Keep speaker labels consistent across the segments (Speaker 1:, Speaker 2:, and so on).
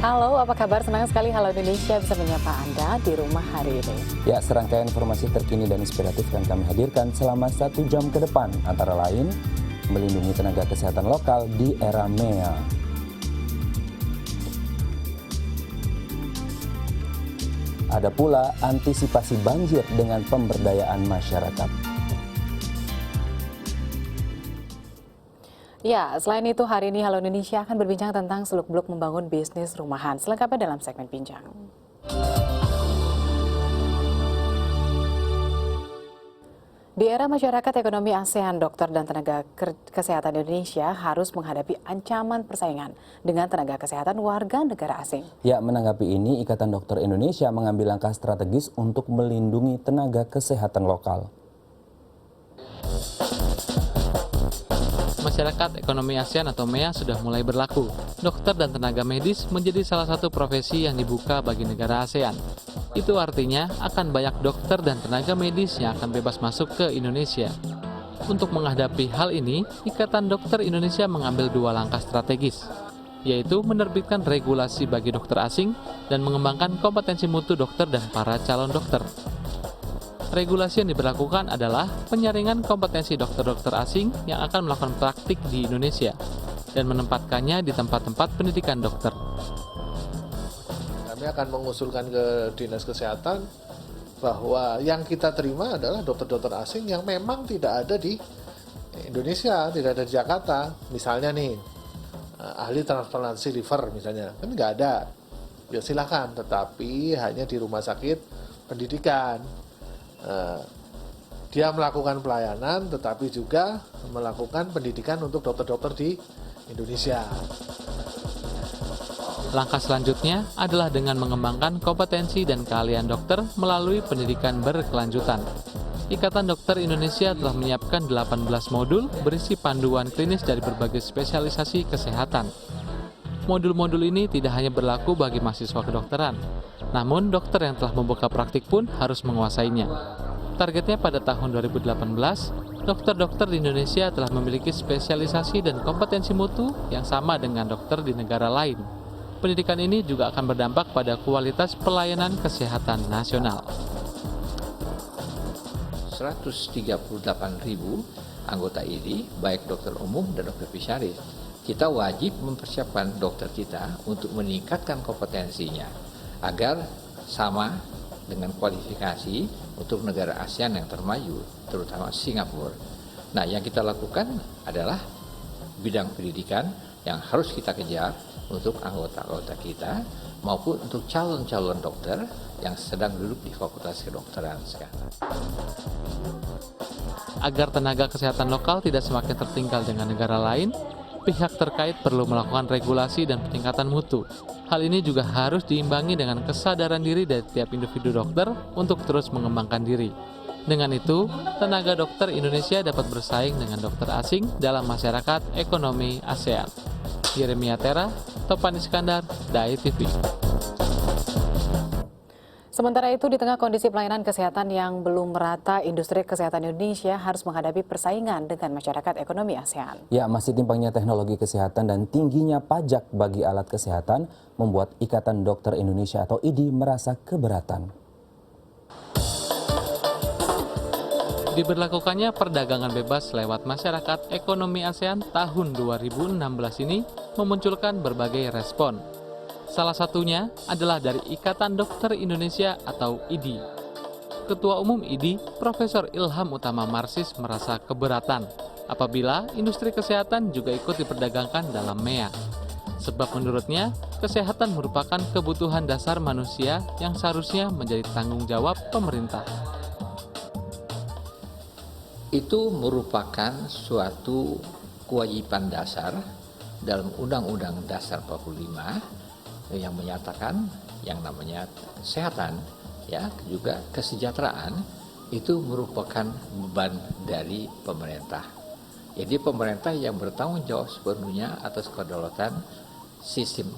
Speaker 1: Halo, apa kabar? Senang sekali Halo Indonesia bisa menyapa Anda di rumah hari ini.
Speaker 2: Ya, serangkaian informasi terkini dan inspiratif akan kami hadirkan selama 1 jam ke depan. Antara lain, melindungi tenaga kesehatan lokal di era MEA. Ada pula antisipasi banjir dengan pemberdayaan masyarakat.
Speaker 1: Ya, selain itu hari ini Halo Indonesia akan berbincang tentang seluk-beluk membangun bisnis rumahan. Selengkapnya dalam segmen Bincang. Di era masyarakat ekonomi ASEAN, dokter dan tenaga kesehatan Indonesia harus menghadapi ancaman persaingan dengan tenaga kesehatan warga negara asing.
Speaker 2: Ya, menanggapi ini, Ikatan Dokter Indonesia mengambil langkah strategis untuk melindungi tenaga kesehatan lokal.
Speaker 3: Masyarakat ekonomi ASEAN atau MEA sudah mulai berlaku. Dokter dan tenaga medis menjadi salah satu profesi yang dibuka bagi negara ASEAN. Itu artinya akan banyak dokter dan tenaga medis yang akan bebas masuk ke Indonesia. Untuk menghadapi hal ini, Ikatan Dokter Indonesia mengambil 2 langkah strategis, yaitu menerbitkan regulasi bagi dokter asing dan mengembangkan kompetensi mutu dokter dan para calon dokter. Regulasi yang diberlakukan adalah penyaringan kompetensi dokter-dokter asing yang akan melakukan praktik di Indonesia dan menempatkannya di tempat-tempat pendidikan dokter.
Speaker 4: Kami akan mengusulkan ke Dinas Kesehatan bahwa yang kita terima adalah dokter-dokter asing yang memang tidak ada di Indonesia, tidak ada di Jakarta. Misalnya nih, ahli transplantasi liver misalnya, kan nggak ada. Ya silakan, tetapi hanya di rumah sakit pendidikan. Dia melakukan pelayanan tetapi juga melakukan pendidikan untuk dokter-dokter di Indonesia.
Speaker 3: Langkah selanjutnya adalah dengan mengembangkan kompetensi dan keahlian dokter melalui pendidikan berkelanjutan. Ikatan Dokter Indonesia telah menyiapkan 18 modul berisi panduan klinis dari berbagai spesialisasi kesehatan. Modul-modul ini tidak hanya berlaku bagi mahasiswa kedokteran, namun dokter yang telah membuka praktik pun harus menguasainya. Targetnya pada tahun 2018, dokter-dokter di Indonesia telah memiliki spesialisasi dan kompetensi mutu yang sama dengan dokter di negara lain. Pendidikan ini juga akan berdampak pada kualitas pelayanan kesehatan nasional.
Speaker 5: 138.000 anggota ID, baik dokter umum dan dokter spesialis. Kita wajib mempersiapkan dokter kita untuk meningkatkan kompetensinya agar sama dengan kualifikasi untuk negara ASEAN yang termaju, terutama Singapura. Nah, yang kita lakukan adalah bidang pendidikan yang harus kita kejar untuk anggota-anggota kita maupun untuk calon-calon dokter yang sedang duduk di Fakultas Kedokteran sekarang.
Speaker 3: Agar tenaga kesehatan lokal tidak semakin tertinggal dengan negara lain, pihak terkait perlu melakukan regulasi dan peningkatan mutu. Hal ini juga harus diimbangi dengan kesadaran diri dari tiap individu dokter untuk terus mengembangkan diri. Dengan itu, tenaga dokter Indonesia dapat bersaing dengan dokter asing dalam masyarakat ekonomi ASEAN. Yeremia Tera, Topan Iskandar, Dai TV.
Speaker 1: Sementara itu, di tengah kondisi pelayanan kesehatan yang belum merata, industri kesehatan Indonesia harus menghadapi persaingan dengan masyarakat ekonomi ASEAN.
Speaker 2: Ya, masih timpangnya teknologi kesehatan dan tingginya pajak bagi alat kesehatan membuat Ikatan Dokter Indonesia atau IDI merasa keberatan.
Speaker 3: Diberlakukannya perdagangan bebas lewat masyarakat ekonomi ASEAN tahun 2016 ini memunculkan berbagai respon. Salah satunya adalah dari Ikatan Dokter Indonesia atau IDI. Ketua Umum IDI, Profesor Ilham Utama Marsis merasa keberatan apabila industri kesehatan juga ikut diperdagangkan dalam MEA. Sebab menurutnya, kesehatan merupakan kebutuhan dasar manusia yang seharusnya menjadi tanggung jawab pemerintah.
Speaker 5: Itu merupakan suatu kewajiban dasar dalam Undang-Undang Dasar 45 yang menyatakan yang namanya kesehatan, ya juga kesejahteraan itu merupakan beban dari pemerintah. Jadi pemerintah yang bertanggung jawab sepenuhnya atas kedaulatan sistem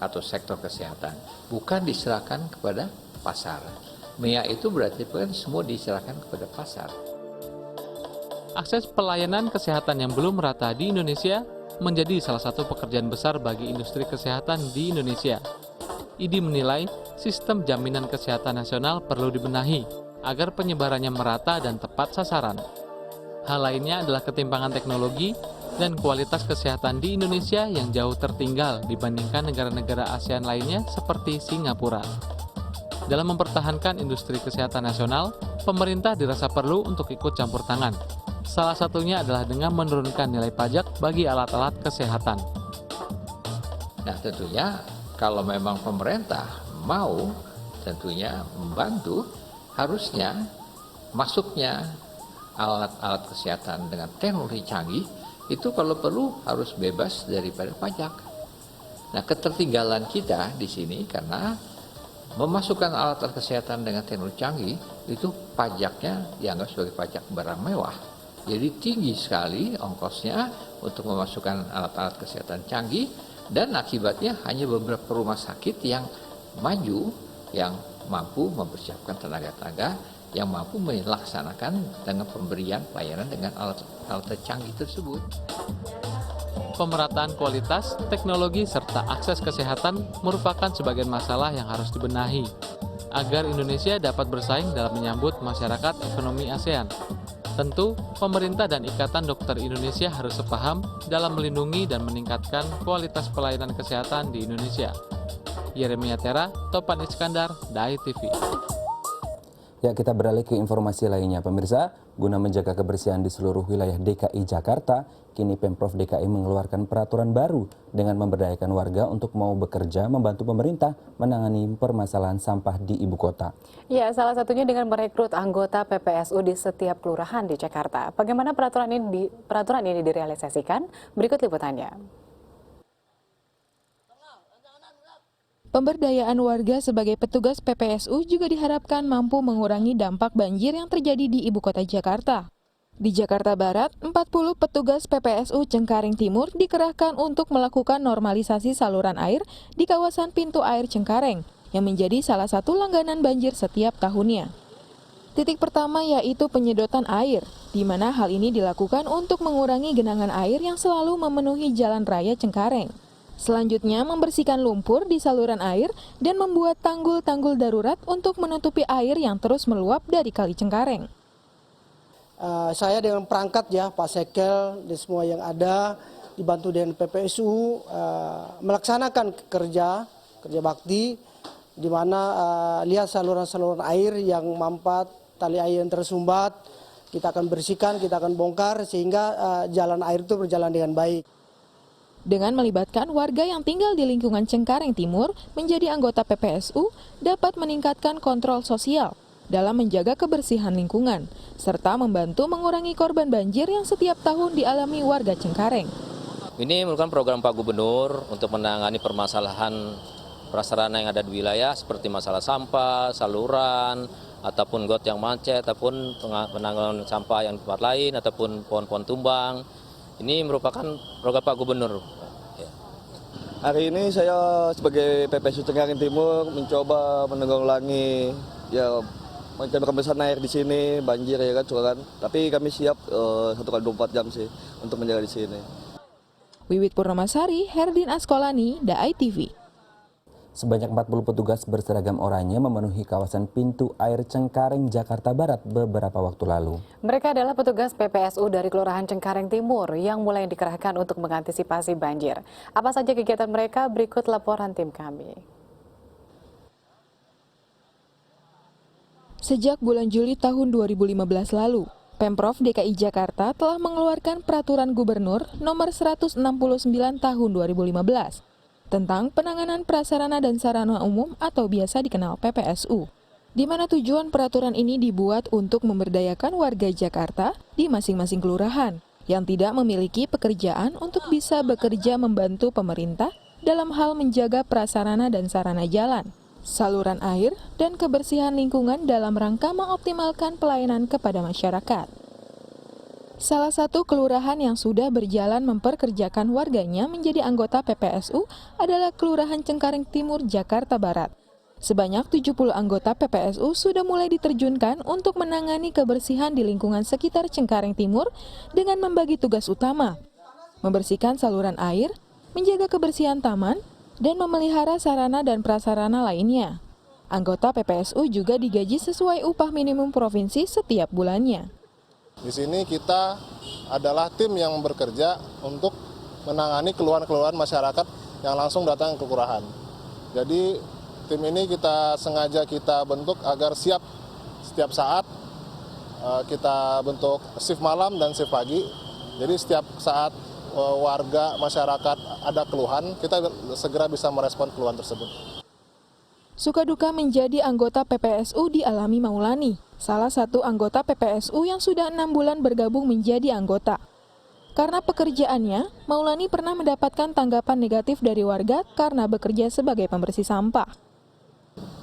Speaker 5: atau sektor kesehatan, bukan diserahkan kepada pasar. MEA itu berarti kan semua diserahkan kepada pasar.
Speaker 3: Akses pelayanan kesehatan yang belum merata di Indonesia menjadi salah satu pekerjaan besar bagi industri kesehatan di Indonesia. IDI menilai sistem jaminan kesehatan nasional perlu dibenahi agar penyebarannya merata dan tepat sasaran. Hal lainnya adalah ketimpangan teknologi dan kualitas kesehatan di Indonesia yang jauh tertinggal dibandingkan negara-negara ASEAN lainnya seperti Singapura. Dalam mempertahankan industri kesehatan nasional, pemerintah dirasa perlu untuk ikut campur tangan. Salah satunya adalah dengan menurunkan nilai pajak bagi alat-alat kesehatan.
Speaker 5: Nah tentunya kalau memang pemerintah mau tentunya membantu, harusnya masuknya alat-alat kesehatan dengan teknologi canggih itu kalau perlu harus bebas daripada pajak. Nah ketertinggalan kita di sini karena memasukkan alat-alat kesehatan dengan teknologi canggih itu pajaknya dianggap sebagai pajak barang mewah. Jadi tinggi sekali ongkosnya untuk memasukkan alat-alat kesehatan canggih dan akibatnya hanya beberapa rumah sakit yang maju yang mampu mempersiapkan tenaga-tenaga yang mampu melaksanakan dengan pemberian pelayanan dengan alat-alat canggih tersebut.
Speaker 3: Pemerataan kualitas, teknologi, serta akses kesehatan merupakan sebagian masalah yang harus dibenahi agar Indonesia dapat bersaing dalam menyambut masyarakat ekonomi ASEAN. Tentu, pemerintah dan Ikatan Dokter Indonesia harus sepaham dalam melindungi dan meningkatkan kualitas pelayanan kesehatan di Indonesia. Yeremia Tera, Topan Iskandar, Dai TV.
Speaker 2: Ya, kita beralih ke informasi lainnya. Pemirsa, guna menjaga kebersihan di seluruh wilayah DKI Jakarta, kini Pemprov DKI mengeluarkan peraturan baru dengan memberdayakan warga untuk mau bekerja membantu pemerintah menangani permasalahan sampah di ibu kota.
Speaker 1: Ya, salah satunya dengan merekrut anggota PPSU di setiap kelurahan di Jakarta. Bagaimana peraturan ini direalisasikan? Berikut liputannya.
Speaker 6: Pemberdayaan warga sebagai petugas PPSU juga diharapkan mampu mengurangi dampak banjir yang terjadi di ibu kota Jakarta. Di Jakarta Barat, 40 petugas PPSU Cengkareng Timur dikerahkan untuk melakukan normalisasi saluran air di kawasan pintu air Cengkareng, yang menjadi salah satu langganan banjir setiap tahunnya. Titik pertama yaitu penyedotan air, di mana hal ini dilakukan untuk mengurangi genangan air yang selalu memenuhi jalan raya Cengkareng. Selanjutnya, membersihkan lumpur di saluran air dan membuat tanggul-tanggul darurat untuk menutupi air yang terus meluap dari Kali Cengkareng.
Speaker 7: Saya dengan perangkat ya, Pak Sekel dan semua yang ada, dibantu dengan PPSU, melaksanakan kerja bakti, di mana lihat saluran-saluran air yang mampat, tali air yang tersumbat, kita akan bersihkan, kita akan bongkar, sehingga jalan air itu berjalan dengan baik.
Speaker 6: Dengan melibatkan warga yang tinggal di lingkungan Cengkareng Timur menjadi anggota PPSU dapat meningkatkan kontrol sosial dalam menjaga kebersihan lingkungan, serta membantu mengurangi korban banjir yang setiap tahun dialami warga Cengkareng.
Speaker 8: Ini merupakan program Pak Gubernur untuk menangani permasalahan prasarana yang ada di wilayah seperti masalah sampah, saluran, ataupun got yang macet, ataupun penanganan sampah yang di tempat lain, ataupun pohon-pohon tumbang. Ini merupakan program Pak Gubernur.
Speaker 9: Hari ini saya sebagai PPSU Cengkareng Timur mencoba menanggulangi ya macam rembesan air di sini, banjir ya kan, curah. Tapi kami siap 1x24 jam sih untuk menjaga di sini.
Speaker 6: Wiwit Purnamasari, Herdin Askolani, Dai TV.
Speaker 2: Sebanyak 40 petugas berseragam oranye memenuhi kawasan pintu air Cengkareng, Jakarta Barat beberapa waktu lalu.
Speaker 1: Mereka adalah petugas PPSU dari Kelurahan Cengkareng Timur yang mulai dikerahkan untuk mengantisipasi banjir. Apa saja kegiatan mereka? Berikut laporan tim kami.
Speaker 6: Sejak bulan Juli tahun 2015 lalu, Pemprov DKI Jakarta telah mengeluarkan Peraturan Gubernur Nomor 169 Tahun 2015 tentang penanganan prasarana dan sarana umum atau biasa dikenal PPSU, di mana tujuan peraturan ini dibuat untuk memberdayakan warga Jakarta di masing-masing kelurahan yang tidak memiliki pekerjaan untuk bisa bekerja membantu pemerintah dalam hal menjaga prasarana dan sarana jalan, saluran air, dan kebersihan lingkungan dalam rangka mengoptimalkan pelayanan kepada masyarakat. Salah satu kelurahan yang sudah berjalan memperkerjakan warganya menjadi anggota PPSU adalah Kelurahan Cengkareng Timur, Jakarta Barat. Sebanyak 70 anggota PPSU sudah mulai diterjunkan untuk menangani kebersihan di lingkungan sekitar Cengkareng Timur dengan membagi tugas utama, membersihkan saluran air, menjaga kebersihan taman, dan memelihara sarana dan prasarana lainnya. Anggota PPSU juga digaji sesuai upah minimum provinsi setiap bulannya.
Speaker 10: Di sini kita adalah tim yang bekerja untuk menangani keluhan-keluhan masyarakat yang langsung datang ke kelurahan. Jadi tim ini sengaja kita bentuk agar siap setiap saat. Kita bentuk shift malam dan shift pagi. Jadi setiap saat warga masyarakat ada keluhan, kita segera bisa merespon keluhan tersebut.
Speaker 6: Suka duka menjadi anggota PPSU dialami Maulani, salah satu anggota PPSU yang sudah 6 bulan bergabung menjadi anggota. Karena pekerjaannya, Maulani pernah mendapatkan tanggapan negatif dari warga karena bekerja sebagai pembersih sampah.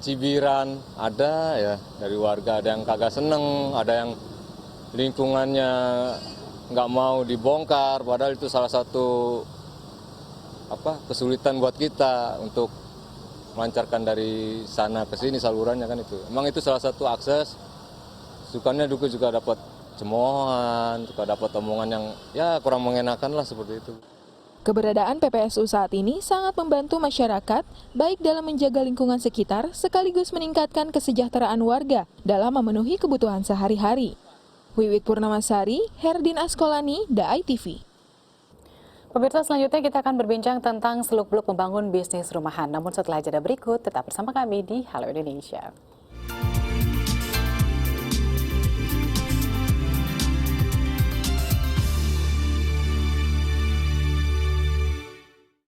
Speaker 11: Cibiran ada ya dari warga, ada yang kagak seneng, ada yang lingkungannya nggak mau dibongkar, padahal itu salah satu kesulitan buat kita untuk melancarkan dari sana ke sini salurannya kan itu. Emang itu salah satu akses. Sukanya juga dapat cemoohan, juga dapat omongan yang ya kurang mengenakan lah seperti itu.
Speaker 6: Keberadaan PPSU saat ini sangat membantu masyarakat, baik dalam menjaga lingkungan sekitar sekaligus meningkatkan kesejahteraan warga dalam memenuhi kebutuhan sehari-hari. Wiwit Purnamasari, Herdin Askolani, DAI TV.
Speaker 1: Pemirsa, selanjutnya kita akan berbincang tentang seluk-beluk membangun bisnis rumahan. Namun setelah jeda berikut, tetap bersama kami di Halo Indonesia.